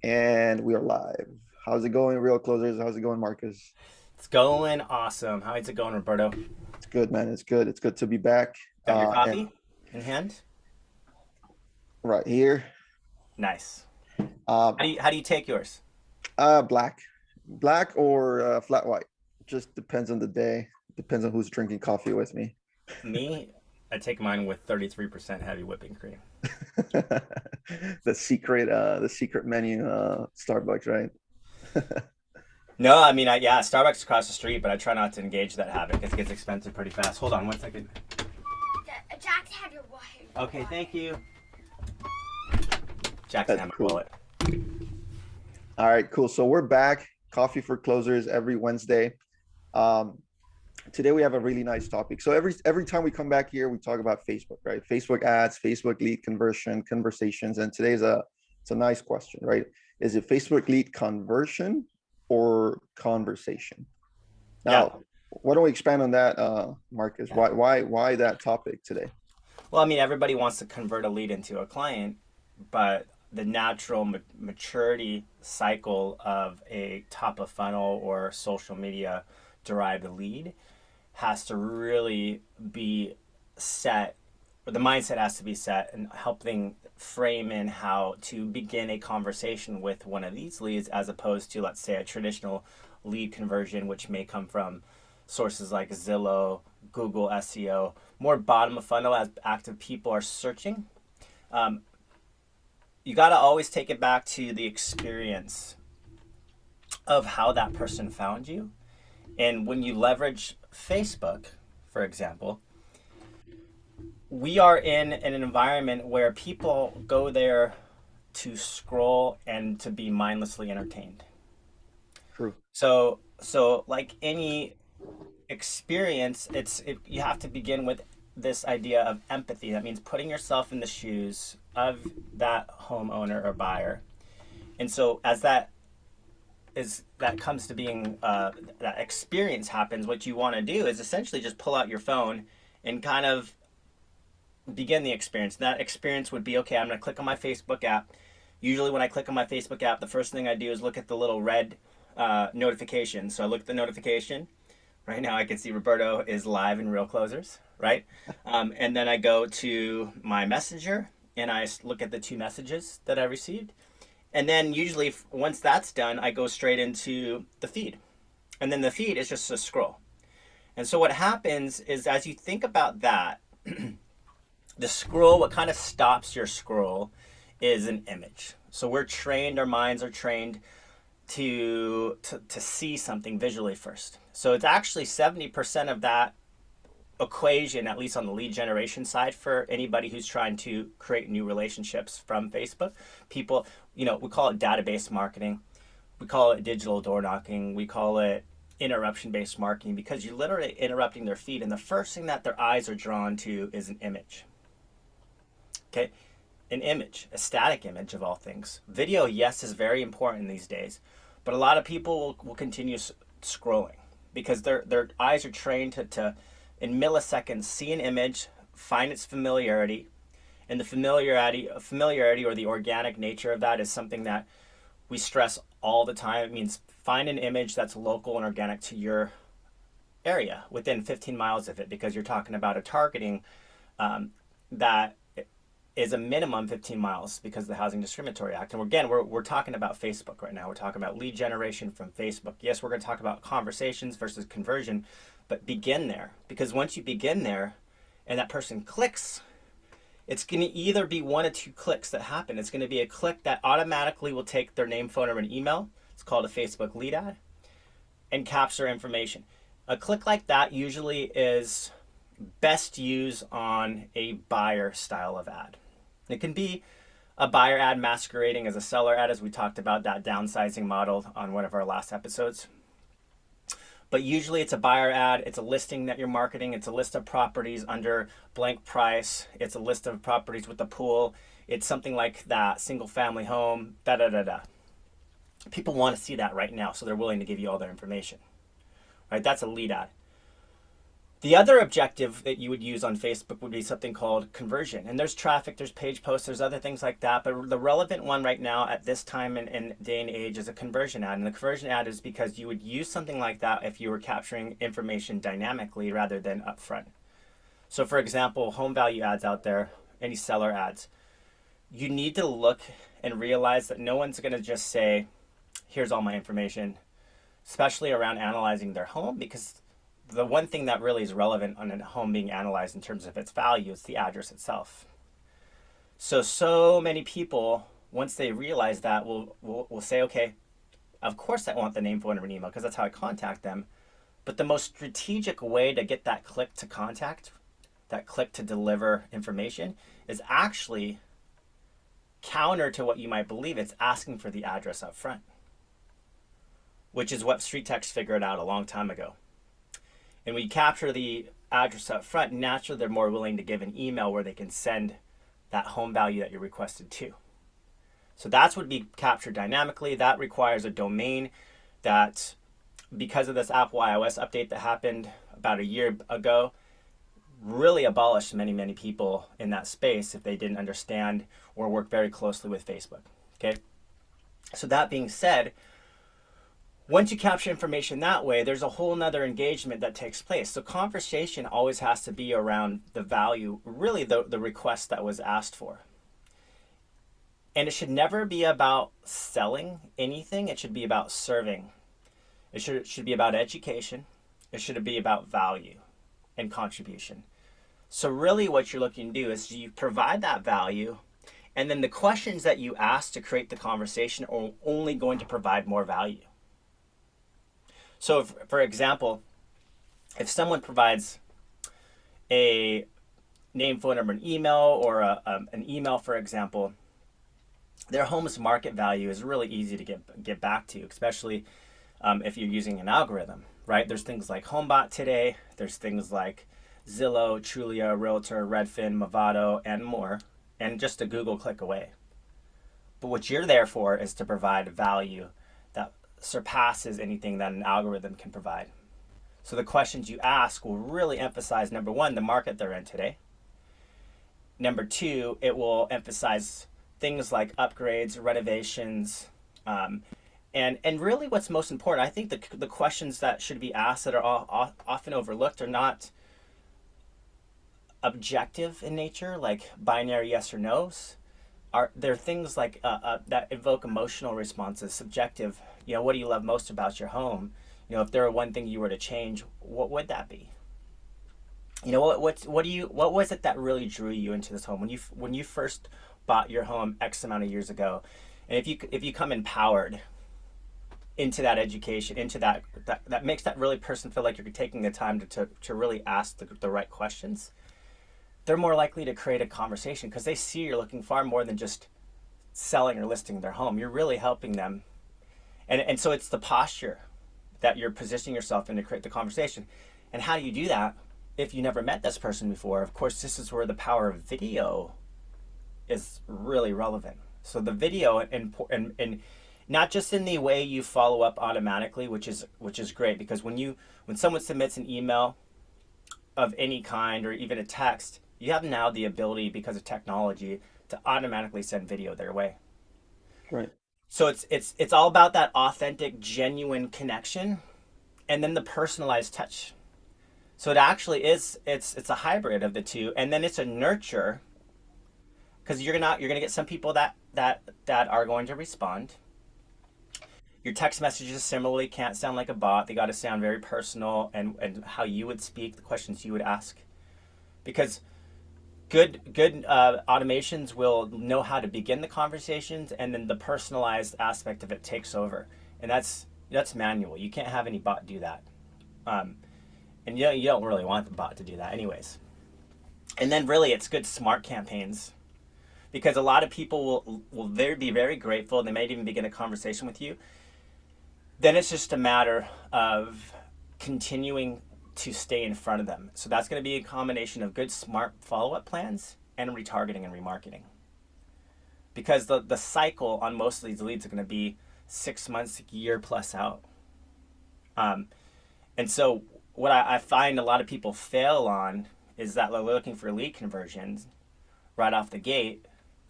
And we are live. How's it going, Real Closers? How's it going, Marcus? It's going awesome. How is it going, Roberto? It's good, man. It's good. It's good to be back. Got your And coffee in hand? right here, Nice. uh, How do you take yours? black, black or flat white. Just depends on the day. Depends on who's drinking coffee with me. Me, I take mine with 33% heavy whipping cream. The secret menu, Starbucks, right? No, I mean, yeah, Starbucks across the street, but I try not to engage that habit because it gets expensive pretty fast. Hold on one second. Jack's had your water. Okay, thank you. Jackson That's had my cool. wallet. All right, cool. So we're back. Coffee for Closers every Wednesday. Um, Today we have a really nice topic. So every time we come back here, we talk about Facebook, right? Facebook ads, Facebook lead conversion, conversations, and today's it's a nice question, right? Is it Facebook lead conversion or conversation? Yeah. Now, why don't we expand on that, Marcus? Why that topic today? Well, I mean, everybody wants to convert a lead into a client, but the natural maturity cycle of a top of funnel or social media derived lead has to really be set, or the mindset has to be set, and helping frame in how to begin a conversation with one of these leads as opposed to, let's say, a traditional lead conversion, which may come from sources like Zillow, Google SEO, more bottom of funnel as active people are searching. Um, you got to always take it back to the experience of how that person found you. And when you leverage Facebook, for example, we are in an environment where people go there to scroll and to be mindlessly entertained. True. So like any experience, you have to begin with this idea of empathy. That means putting yourself in the shoes of that homeowner or buyer. And so as that comes to being that experience happens, what you want to do is essentially just pull out your phone and kind of begin the experience. That experience would be, okay, I'm going to click on my Facebook app. Usually when I click on my Facebook app, the first thing I do is look at the little red notification. So I look at the notification. Right now I can see Roberto is live in Real Closers, right? And then I go to my messenger and I look at the two messages that I received. And then usually once that's done, I go straight into the feed. And then the feed is just a scroll. And so what happens is, as you think about that, the scroll, what kind of stops your scroll is an image. So we're trained, our minds are trained to see something visually first. So it's actually 70% of that equation, at least on the lead generation side, for anybody who's trying to create new relationships from Facebook. People, we call it database marketing, we call it digital door knocking, we call it interruption based marketing, because you're literally interrupting their feed, and the first thing that their eyes are drawn to is an image. Okay, an image, a static image of all things. Video, yes, is very important these days, but a lot of people will continue scrolling because their eyes are trained to in milliseconds see an image, find its familiarity, and the familiarity or the organic nature of that is something that we stress all the time. It means find an image that's local and organic to your area within 15 miles of it, because you're talking about a targeting that is a minimum 15 miles because of the Housing Discriminatory Act. And again, we're talking about Facebook right now. We're talking about lead generation from Facebook. Yes, we're going to talk about conversations versus conversion, but begin there, because once you begin there and that person clicks, it's going to either be one or two clicks that happen. It's going to be a click that automatically will take their name, phone number, and email. It's called a Facebook lead ad, and capture information. A click like that usually is best used on a buyer style of ad. It can be a buyer ad masquerading as a seller ad, as we talked about that downsizing model on one of our last episodes. But usually it's a buyer ad, it's a listing that you're marketing, it's a list of properties under blank price, it's a list of properties with a pool, it's something like that, single family home, da da da da. People want to see that right now, so they're willing to give you all their information. Right? That's a lead ad. The other objective that you would use on Facebook would be something called conversion. And there's traffic, there's page posts, there's other things like that. But the relevant one right now at this time in day and age is a conversion ad. And the conversion ad is because you would use something like that if you were capturing information dynamically rather than upfront. So for example, home value ads out there, any seller ads, you need to look and realize that no one's going to just say, here's all my information, especially around analyzing their home, because the one thing that really is relevant on a home being analyzed in terms of its value is the address itself. So many people, once they realize that, will say, okay, of course I want the name, phone number, and email because that's how I contact them. But the most strategic way to get that click to contact, that click to deliver information, is actually counter to what you might believe. It's asking for the address up front, which is what Street Text figured out a long time ago. And when you capture the address up front, naturally they're more willing to give an email where they can send that home value that you requested to. So that's what would be captured dynamically. That requires a domain that, because of this Apple iOS update that happened about a year ago, really abolished many people in that space if they didn't understand or work very closely with Facebook. Okay. So that being said, once you capture information that way, there's a whole nother engagement that takes place. So conversation always has to be around the value, really the request that was asked for. And it should never be about selling anything. It should be about serving. It should be about education. It should be about value and contribution. So really what you're looking to do is you provide that value, and then the questions that you ask to create the conversation are only going to provide more value. So if, for example, if someone provides a name, phone number, and email, or an email, for example, their home's market value is really easy to get back to, especially if you're using an algorithm, right? There's things like HomeBot today. There's things like Zillow, Trulia, Realtor, Redfin, Movado, and more, and just a Google click away. But what you're there for is to provide value that surpasses anything that an algorithm can provide. So the questions you ask will really emphasize, number one, the market they're in today. Number two, it will emphasize things like upgrades, renovations, and really what's most important, I think the questions that should be asked that are often overlooked are not objective in nature, like binary yes or no's. They're things like that evoke emotional responses, subjective. You know, what do you love most about your home? You know, if there were one thing you were to change, what would that be? You know, what was it that really drew you into this home when you first bought your home X amount of years ago? And if you come empowered into that education, into that makes that really person feel like you're taking the time to really ask the right questions, they're more likely to create a conversation because they see you're looking far more than just selling or listing their home. You're really helping them. And so it's the posture that you're positioning yourself in to create the conversation. And how do you do that if you never met this person before? Of course, this is where the power of video is really relevant. So the video and not just in the way you follow up automatically, which is great, because when someone submits an email of any kind or even a text, you have now the ability, because of technology, to automatically send video their way. Right. So it's all about that authentic, genuine connection, and then the personalized touch. So it actually is it's a hybrid of the two, and then it's a nurture, because you're gonna get some people that are going to respond. Your text messages similarly can't sound like a bot. They got to sound very personal and how you would speak, the questions you would ask, because good automations will know how to begin the conversations, and then the personalized aspect of it takes over, and that's manual. You can't have any bot do that, and you don't really want the bot to do that anyways. And then really it's good smart campaigns, because a lot of people will be very grateful. They might even begin a conversation with you. Then it's just a matter of continuing to stay in front of them. So that's going to be a combination of good, smart follow-up plans and retargeting and remarketing. Because the cycle on most of these leads are going to be 6 months, a year plus out. And so what I find a lot of people fail on is that they're looking for lead conversions right off the gate,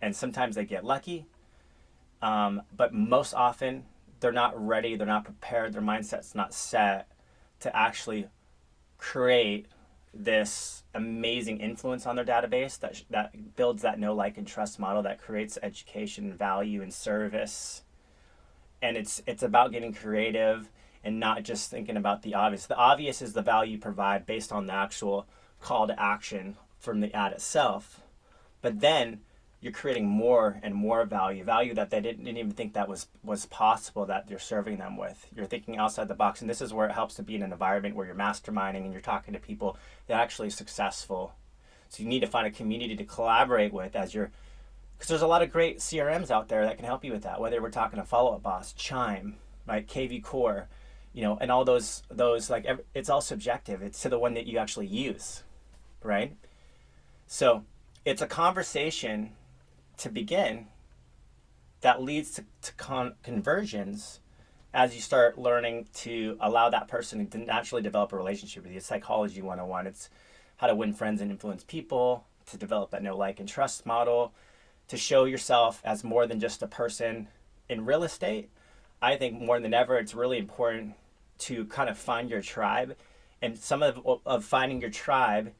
and sometimes they get lucky, but most often they're not ready, they're not prepared, their mindset's not set to actually create this amazing influence on their database that builds that know, like, and trust model that creates education, value, and service. And it's about getting creative and not just thinking about the obvious. The obvious is the value you provide based on the actual call to action from the ad itself. But then you're creating more and more value that they didn't even think that was possible, that you're serving them with. You're thinking outside the box, and this is where it helps to be in an environment where you're masterminding and you're talking to people that are actually successful. So you need to find a community to collaborate with as you're, because there's a lot of great CRMs out there that can help you with that. Whether we're talking to Follow Up Boss, Chime, right, KV Core, and all those like it's all subjective. It's to the one that you actually use, right? So it's a conversation to begin that leads to conversions as you start learning to allow that person to naturally develop a relationship with you. It's psychology 101. It's how to win friends and influence people, to develop that know, like, and trust model, to show yourself as more than just a person in real estate. I think more than ever, it's really important to kind of find your tribe. And some of finding your tribe,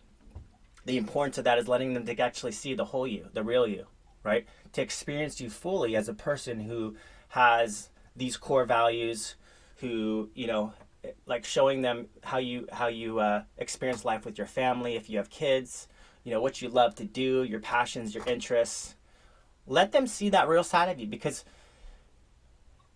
the importance of that is letting them to actually see the whole you, the real you, right? To experience you fully as a person who has these core values, who, like showing them how you experience life with your family, if you have kids, what you love to do, your passions, your interests. Let them see that real side of you, because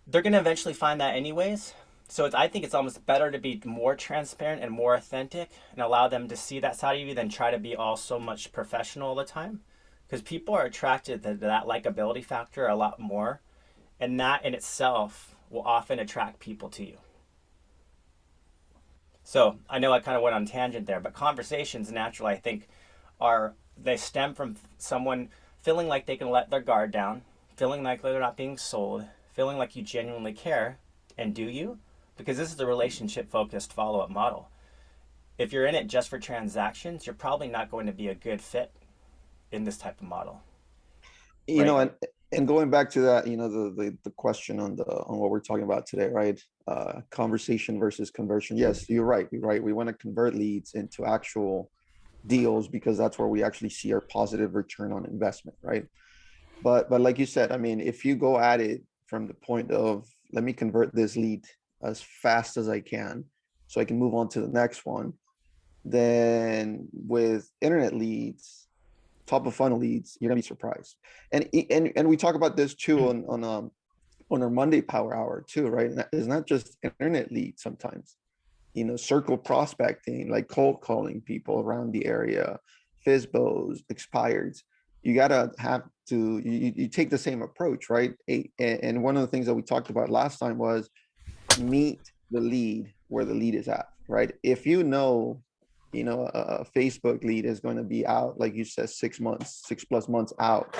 they're going to eventually find that anyways. So I think it's almost better to be more transparent and more authentic and allow them to see that side of you than try to be all so much professional all the time. Because people are attracted to that likability factor a lot more. And that in itself will often attract people to you. So I know I kind of went on a tangent there, but conversations naturally, I think, they stem from someone feeling like they can let their guard down, feeling like they're not being sold, feeling like you genuinely care, and do you? Because this is a relationship focused follow-up model. If you're in it just for transactions, you're probably not going to be a good fit in this type of model. you Right? know and going back to that, the question on what we're talking about today, right? Conversation versus conversion. Yes, you're right, we want to convert leads into actual deals, because that's where we actually see our positive return on investment, right? But like you said, I mean, if you go at it from the point of, let me convert this lead as fast as I can so I can move on to the next one, then with internet leads, top of funnel leads, you're gonna be surprised. And we talk about this too on our Monday Power Hour too, right? And it's not just internet leads sometimes. Circle prospecting, like cold calling people around the area, FISBOs, expireds. You gotta have to you take the same approach, right? And one of the things that we talked about last time was meet the lead where the lead is at, right? If a Facebook lead is going to be out, like you said, 6 months, 6+ months out,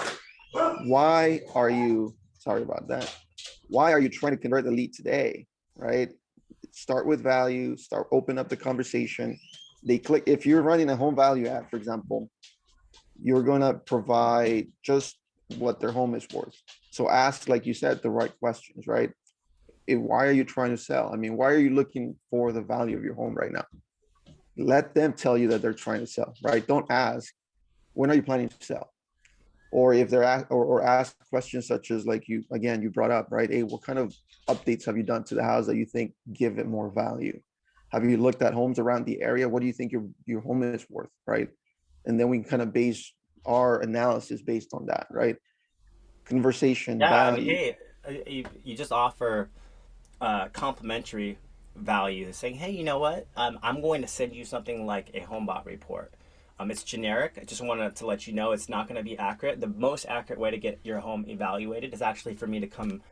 why are you, sorry about that, why are you trying to convert the lead today, right? Start with value, open up the conversation. They click. If you're running a home value ad, for example, you're going to provide just what their home is worth. So ask, like you said, the right questions, right? Why are you trying to sell? I mean, why are you looking for the value of your home right now? Let them tell you that they're trying to sell, right? Don't ask, when are you planning to sell? Or if they're or ask questions such as, like you brought up, right? Hey, what kind of updates have you done to the house that you think give it more value? Have you looked at homes around the area? What do you think your home is worth, right? And then we can kind of base our analysis based on that, right? Conversation, Yeah, I mean, value. hey, you just offer complimentary value, saying, hey, you know what? I'm going to send you something like a HomeBot report. It's generic. I just wanted to let you know it's not going to be accurate. The most accurate way to get your home evaluated is actually for me to come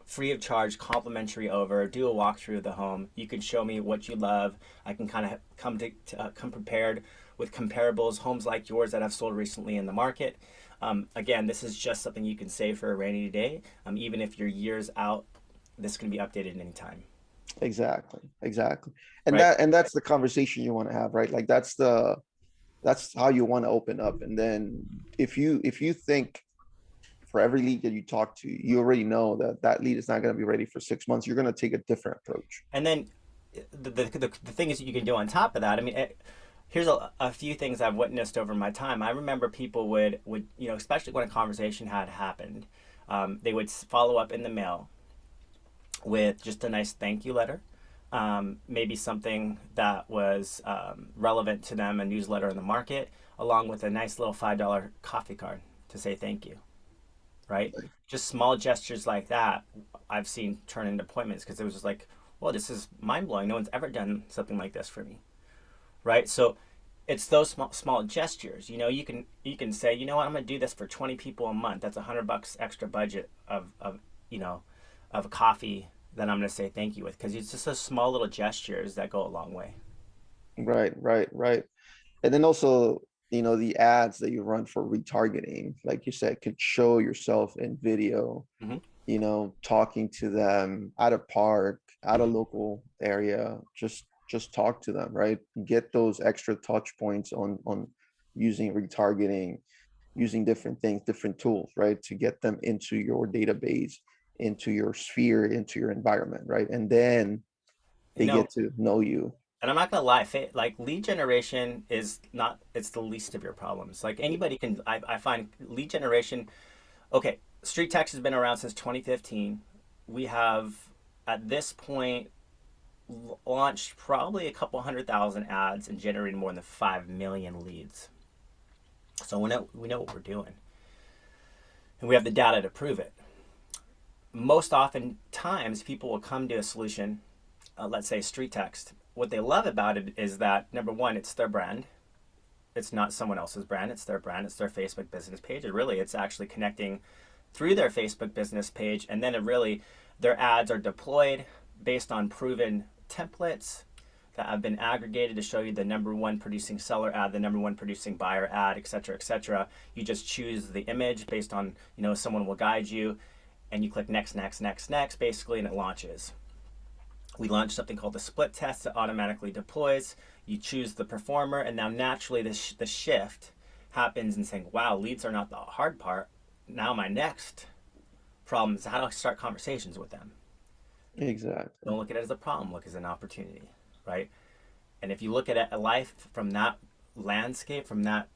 free of charge, complimentary over, do a walkthrough of the home. You can show me what you love. I can kind of come prepared with comparables, homes like yours that have sold recently in the market. Again, this is just something you can save for a rainy day. Even if you're years out, this can be updated anytime. Exactly. Exactly. And right? that's the conversation you want to have, right? Like that's how you want to open up. And then if you think for every lead that you talk to, you already know that that lead is not going to be ready for 6 months, you're going to take a different approach. And then the thing is that you can do on top of that. I mean, here's a few things I've witnessed over my time. I remember people would especially when a conversation had happened, they would follow up in the mail with just a nice thank you letter, maybe something that was relevant to them, a newsletter in the market, along with a nice little $5 coffee card to say thank you, right? Just small gestures like that I've seen turn into appointments because it was just like, well, this is mind blowing. No one's ever done something like this for me, right? So it's those small gestures. You can say, you know what, I'm going to do this for 20 people a month. That's $100 extra budget of coffee that I'm going to say thank you with, because it's just those small little gestures that go a long way. Right, right, right. And then also, the ads that you run for retargeting, like you said, could show yourself in video, Mm-hmm. talking to them at a park, at a Mm-hmm. local area, just talk to them, right? Get those extra touch points on using retargeting, using different things, different tools, right? To get them into your database, into your sphere, into your environment, right? And then You they know, get to know you. and I'm not gonna lie, like lead generation is not, it's the least of your problems. Like anybody can, I find lead generation. Okay, Street Text has been around since 2015. We have at this point launched probably a couple 100,000 ads and generated more than 5 million leads. So we know what we're doing, and we have the data to prove it. Most often times, people will come to a solution, let's say Street Text. What they love about it is that, number one, it's their brand. It's not someone else's brand. It's their brand. It's their Facebook business page. And really, it's actually connecting through their Facebook business page. And then their ads are deployed based on proven templates that have been aggregated to show you the number one producing seller ad, the number one producing buyer ad, et cetera, et cetera. You just choose the image based on, someone will guide you, and you click next, next, next, next, basically, and it launches. We launched something called the split test that automatically deploys. You choose the performer, and now naturally the shift happens in saying, wow, leads are not the hard part. Now my next problem is how do I start conversations with them? Exactly. Don't look at it as a problem, look as an opportunity, right? And if you look at it, life from that landscape, from that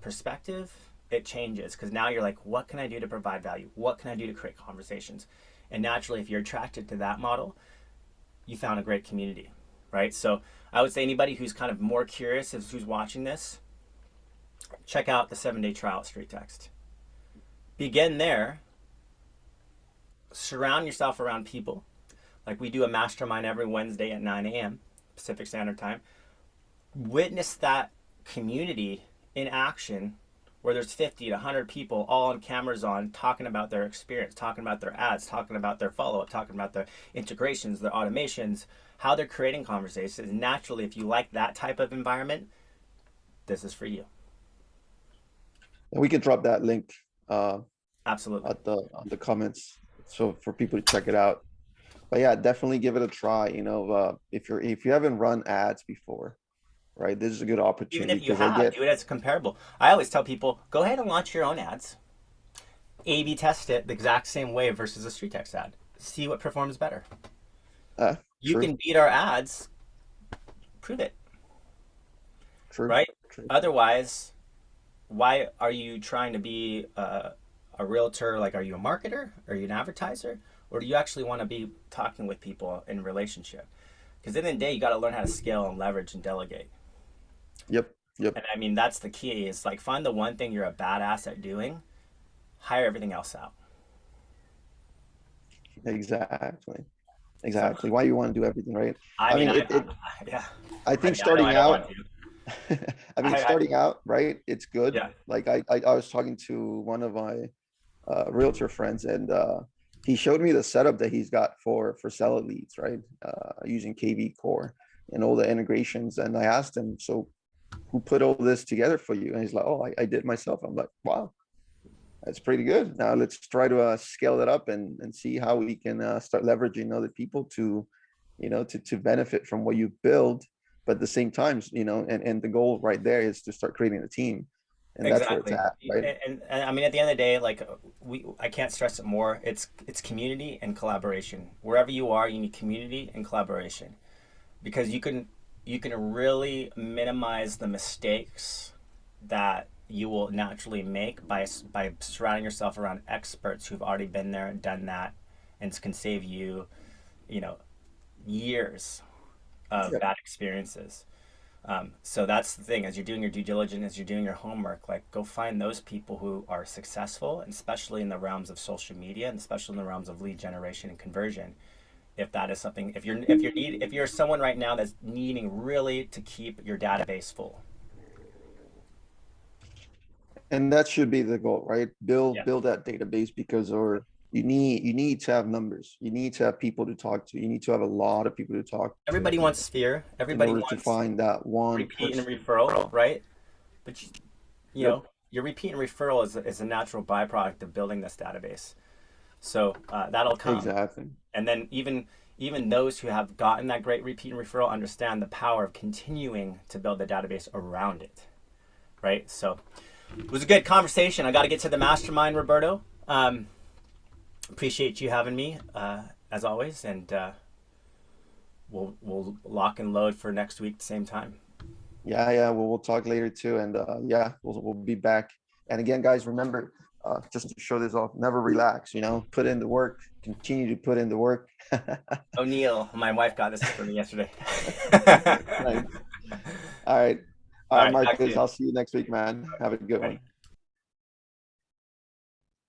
perspective, it changes, because now you're like, what can I do to provide value? What can I do to create conversations? And naturally, if you're attracted to that model, you found a great community, right? So I would say anybody who's kind of more curious, who's watching this, check out the 7-day trial at Street Text. Begin there. Surround yourself around people. Like we do a mastermind every Wednesday at 9 a.m. Pacific Standard Time. Witness that community in action, where there's 50 to 100 people all on cameras on, talking about their experience, talking about their ads, talking about their follow-up, talking about their integrations, their automations, how they're creating conversations. Naturally, if you like that type of environment, this is for you. And we can drop that link Absolutely. at the comments so for people to check it out. But yeah, definitely give it a try. If you haven't run ads before, right, this is a good Even opportunity if you because I have, get do it as comparable. I always tell people, go ahead and launch your own ads. A/B test it the exact same way versus a Street Text ad. See what performs better. You true, can beat our ads, prove it, true, right? true. Otherwise, why are you trying to be a realtor? Like, are you a marketer? Are you an advertiser? Or do you actually want to be talking with people in relationship? Because at the end of the day, you got to learn how to scale and leverage and delegate. Yep, yep, And I mean, that's the key, is like find the one thing you're a badass at doing, hire everything else out. exactly, So, exactly. Why you want to do everything, right? I I mean, mean, it. yeah, I I think mean, I know I starting don't want out, to. I mean, I starting out, right? It's good. yeah. Like I was talking to one of my realtor friends, and he showed me the setup that he's got for seller leads, right? Using KV Core and all the integrations. And I asked him, so who put all this together for you? And he's like, oh, I did myself. I'm like, wow, that's pretty good. Now let's try to scale that up and see how we can start leveraging other people to to benefit from what you build. But at the same time, and the goal right there is to start creating a team, and that's where it's Exactly. at, right? And I mean, at the end of the day, like I can't stress it more. It's community and collaboration. Wherever you are, you need community and collaboration, because you can really minimize the mistakes that you will naturally make by surrounding yourself around experts who've already been there and done that, and can save you, you know, years of Yep. bad experiences. So that's the thing. As you're doing your due diligence, as you're doing your homework, like go find those people who are successful, and especially in the realms of social media, and especially in the realms of lead generation and conversion. If that is something, if you're someone right now that's needing really to keep your database full. And that should be the goal, right? Yeah. Build that database, because or you need to have numbers. You need to have people to talk to. You need to have a lot of people to talk to Everybody wants sphere. in Everybody order to wants find that one repeat and person. referral, right? But you Yep. know, your repeat and referral is a natural byproduct of building this database. So that'll come. Exactly. And then even those who have gotten that great repeat and referral understand the power of continuing to build the database around it, right? So it was a good conversation. I got to get to the mastermind, Roberto. Appreciate you having me as always, and we'll lock and load for next week at the same time. Yeah, yeah. Well, we'll talk later too, and yeah, we'll be back. And again, guys, remember, just to show this off, never relax. Put in the work. Continue to put in the work. O'Neill, my wife got this for me yesterday. Nice. All right, all All right, right, back to Marcus. you. I'll see you next week, man. Have a good one. Ready.